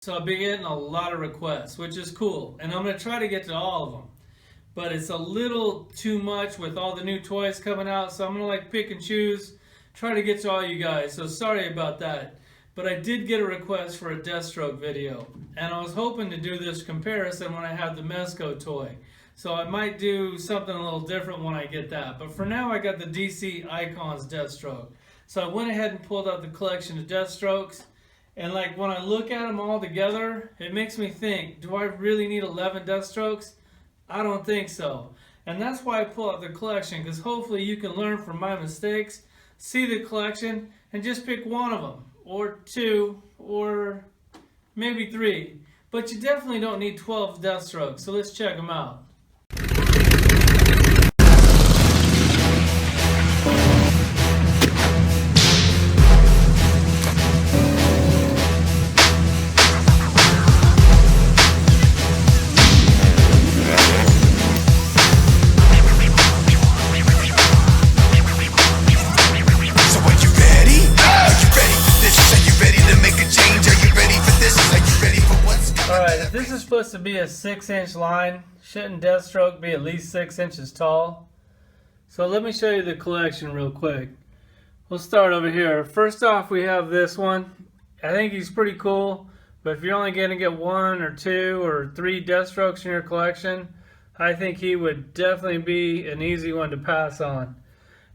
So I've been getting a lot of requests, which is cool, and I'm going to try to get to all of them. But it's a little too much with all the new toys coming out, so I'm going to like pick and choose, try to get to all you guys. So sorry about that. But I did get a request for a Deathstroke video, and I was hoping to do this comparison when I have the Mezco toy. So I might do something a little different when I get that. But for now, I got the DC Icons Deathstroke. So I went ahead and pulled out the collection of Deathstrokes. And like when I look at them all together, it makes me think, do I really need 11 Deathstrokes? I don't think so. And that's why I pull out the collection, because hopefully you can learn from my mistakes, see the collection, and just pick one of them, or two, or maybe three. But you definitely don't need 12 Deathstrokes, so let's check them out. This is supposed to be a 6-inch line. Shouldn't Deathstroke be at least 6 inches tall? So let me show you the collection real quick. We'll start over here. First off, we have this one. I think he's pretty cool, but if you're only going to get 1 or 2 or 3 Deathstrokes in your collection, I think he would definitely be an easy one to pass on.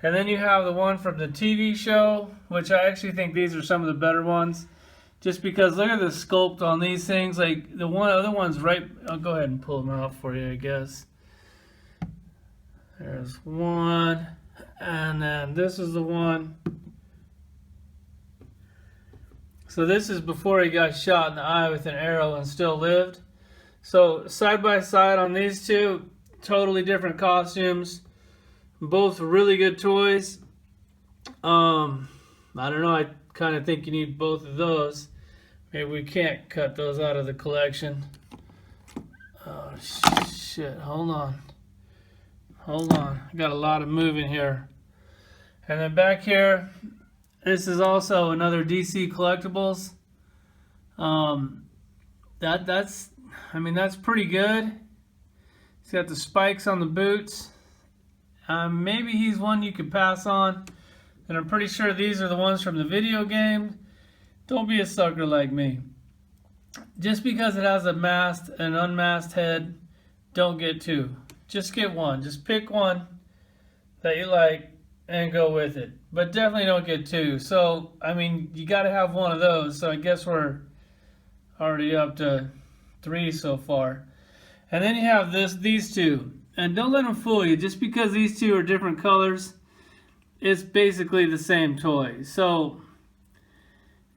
And then you have the one from the TV show, which I actually think these are some of the better ones. Just because look at the sculpt on these things, like the other one's right. I'll go ahead and pull them out for you, I guess. There's one, and then this is the one. So this is before he got shot in the eye with an arrow and still lived. So side by side on these two, totally different costumes, both really good toys. I don't know, I kind of think you need both of those. Maybe we can't cut those out of the collection. Oh shit, hold on. I got a lot of moving here. And then back here, this is also another DC Collectibles. That's pretty good. He's got the spikes on the boots. Maybe he's one you could pass on. And I'm pretty sure these are the ones from the video game. Don't be a sucker like me. Just because it has a masked and unmasked head, don't get two. Just get one. Just pick one that you like and go with it. But definitely don't get two. So, I mean, you got to have one of those. So I guess we're already up to 3 so far. And then you have these two. And don't let them fool you. Just because these two are different colors, it's basically the same toy. So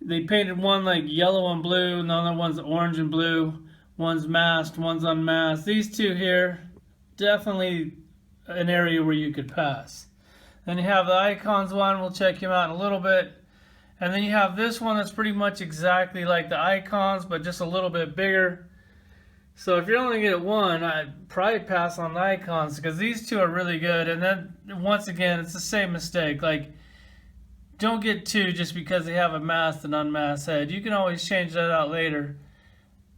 they painted one like yellow and blue, and the other one's orange and blue. One's masked, one's unmasked. These two here, definitely an area where you could pass. Then you have the Icons one, we'll check him out in a little bit. And then you have this one that's pretty much exactly like the Icons, but just a little bit bigger. So if you're only going to get one, I'd probably pass on the Icons, because these two are really good. And then, once again, it's the same mistake. Like, don't get two just because they have a masked and unmasked head. You can always change that out later.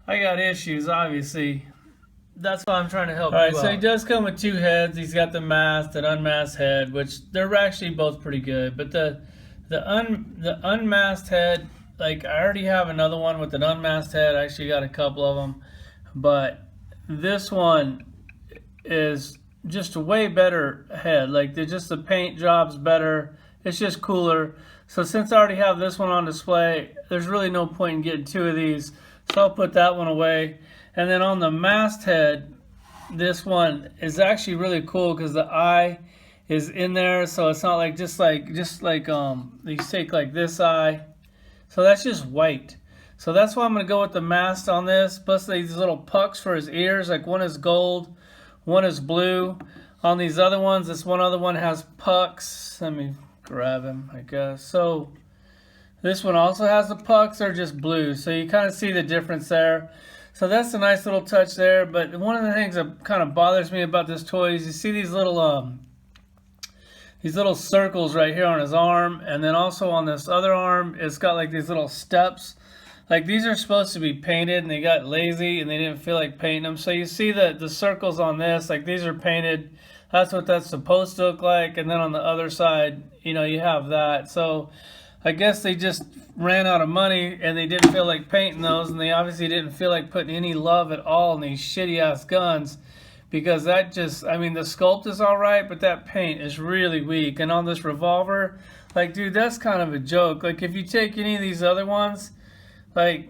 I got issues, obviously. That's why I'm trying to help you out. Alright, so he does come with 2 heads. He's got the masked and unmasked head, which they're actually both pretty good. But the unmasked head, like, I already have another one with an unmasked head. I actually got a couple of them. But this one is just a way better head. Like, the paint job's better. It's just cooler. So since I already have this one on display, there's really no point in getting 2 of these. So I'll put that one away. And then on the masked head, this one is actually really cool because the eye is in there. So it's not like just like you take like this eye. So that's just white. So that's why I'm going to go with the mask on this. Plus these little pucks for his ears. Like one is gold, one is blue. On these other ones, this one other one has pucks. Let me grab him, I guess. So this one also has the pucks. They're just blue. So you kind of see the difference there. So that's a nice little touch there. But one of the things that kind of bothers me about this toy is you see these little circles right here on his arm. And then also on this other arm, it's got like these little steps. Like these are supposed to be painted and they got lazy and they didn't feel like painting them. So you see the circles on this, like these are painted. That's what that's supposed to look like. And then on the other side, you know, you have that. So I guess they just ran out of money and they didn't feel like painting those, and they obviously didn't feel like putting any love at all in these shitty ass guns, because that just, I mean, the sculpt is alright, but that paint is really weak. And on this revolver, like dude, that's kind of a joke. Like if you take any of these other ones, like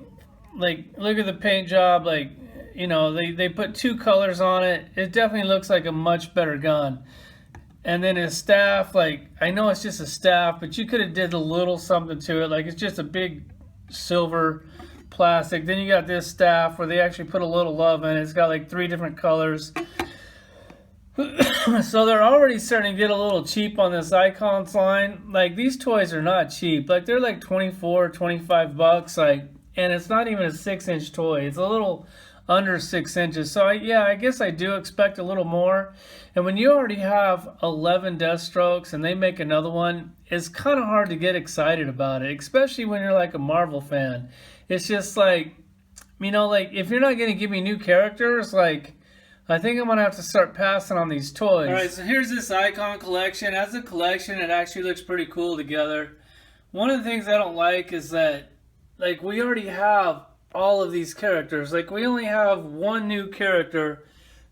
look at the paint job, like, you know, they put 2 colors on it. It definitely looks like a much better gun. And then his staff, like, I know it's just a staff, but you could have did a little something to it. Like, it's just a big silver plastic. Then you got this staff where they actually put a little love in it. It's got like 3 different colors. So they're already starting to get a little cheap on this Icons line. Like, these toys are not cheap. Like, they're like 24, 25 bucks. Like, and it's not even a 6-inch toy. It's a little under 6 inches. So yeah, I guess I do expect a little more. And when you already have 11 Death Strokes and they make another one, it's kind of hard to get excited about it, especially when you're like a Marvel fan. It's just like, you know, like if you're not going to give me new characters, like I think I'm going to have to start passing on these toys. All right, so here's this Icon collection. As a collection, it actually looks pretty cool together. One of the things I don't like is that, like, we already have all of these characters. Like, we only have one new character,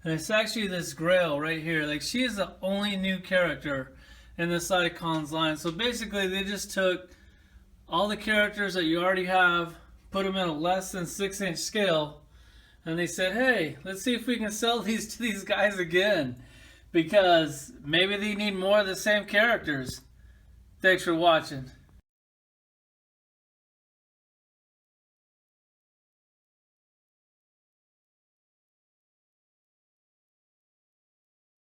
and it's actually this Grail right here. Like, she is the only new character in this Icons line. So basically, they just took all the characters that you already have, put them in a less than 6-inch scale, and they said, hey, let's see if we can sell these to these guys again, because maybe they need more of the same characters. Thanks for watching.